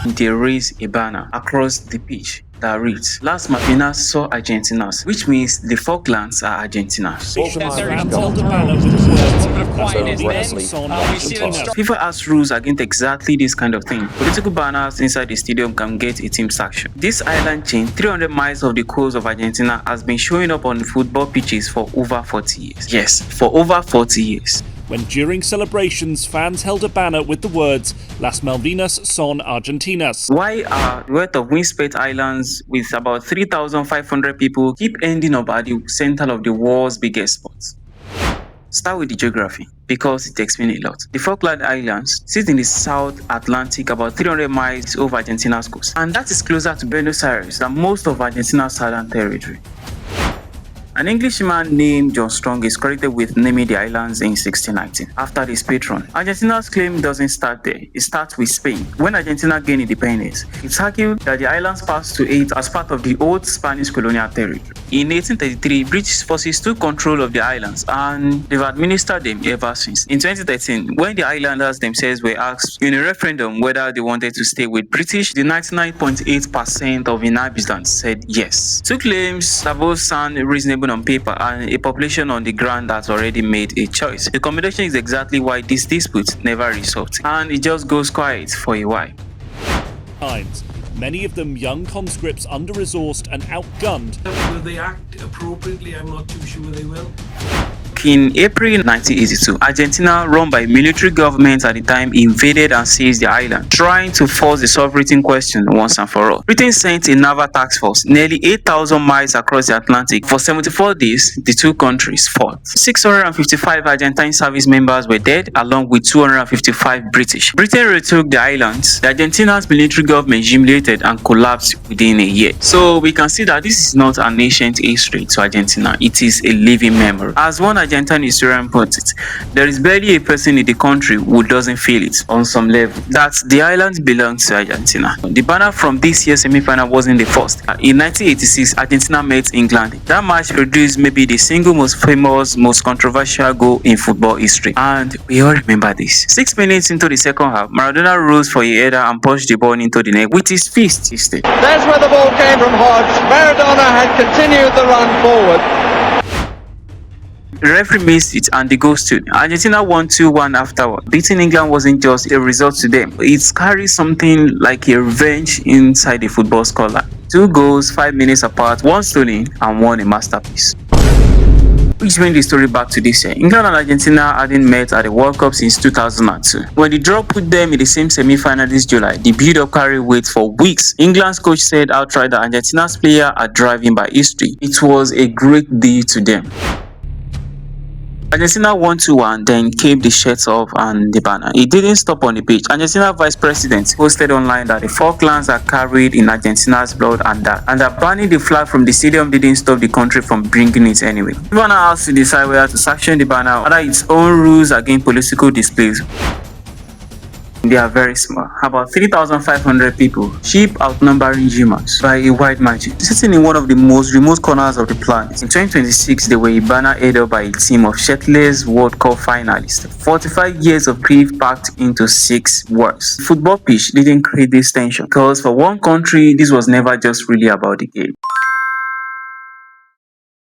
They raised a banner across the pitch that reads, "Las Malvinas saw Argentinas," which means the Falklands are Argentinas. FIFA has rules against exactly this kind of thing. Political banners inside the stadium can get a team sanction. This island chain, 300 miles off the coast of Argentina, has been showing up on football pitches for over 40 years. Yes, for over 40 years. When during celebrations, fans held a banner with the words, "Las Malvinas son Argentinas." Why are the wealth of windspread islands with about 3,500 people keep ending up at the center of the world's biggest spots? Start with the geography, because it explains a lot. The Falkland Islands sit in the South Atlantic about 300 miles over Argentina's coast, and that is closer to Buenos Aires than most of Argentina's southern territory. An Englishman named John Strong is credited with naming the islands in 1619 after this patron. Argentina's claim doesn't start there, it starts with Spain. When Argentina gained independence, it's argued that the islands passed to it as part of the old Spanish colonial territory. In 1833, British forces took control of the islands and they've administered them ever since. In 2013, when the islanders themselves were asked in a referendum whether they wanted to stay with British, the 99.8% of inhabitants said yes. Two claims that both sound reasonable on paper and a population on the ground has already made a choice. The combination is exactly why this dispute never resolved, and it just goes quiet for a while. Many of them young conscripts, under-resourced and outgunned. Will they act appropriately? I'm not too sure they will. In April 1982, Argentina, run by a military government at the time, invaded and seized the island, trying to force the sovereignty question once and for all. Britain sent a naval task force nearly 8,000 miles across the Atlantic. For 74 days, the two countries fought. 655 Argentine service members were dead, along with 255 British. Britain retook the islands. The Argentina's military government humiliated and collapsed within a year. So we can see that this is not an ancient history to Argentina, it is a living memory. As one Argentine historian puts it, there is barely a person in the country who doesn't feel it on some level that the islands belong to Argentina. The banner from this year's semi-final wasn't the first. In 1986, Argentina met England. That match produced maybe the single most famous, most controversial goal in football history, and we all remember this. 6 minutes into the second half, Maradona rose for a header and pushed the ball into the net with his fist instead. That's where the ball came from Hodge. Maradona had continued the run forward. The referee missed it and the goal stood. Argentina won 2-1 afterward. Beating England wasn't just a result to them, it carries something like a revenge inside the football scoreline. 2 goals, 5 minutes apart, one stolen and one a masterpiece. Which brings the story back to this year. England and Argentina hadn't met at the World Cup since 2002. When the draw put them in the same semi-final this July, the build-up carried weight for weeks. England's coach said outright that Argentina's players are driving by history. It was a great deal to them. Argentina won 2-1, then came the shirts off and the banner. It didn't stop on the pitch. Argentina vice president posted online that the Falklands are carried in Argentina's blood and that banning the flag from the stadium didn't stop the country from bringing it anyway. FIFA now has to decide whether to sanction the banner or whether its own rules against political displays. They are very small, about 3,500 people, sheep outnumbering humans by a wide margin. Sitting in one of the most remote corners of the planet. In 2026, they were a banner headed by a team of shirtless World Cup finalists. 45 years of grief packed into 6 words. The football pitch didn't create this tension because for one country, this was never just really about the game.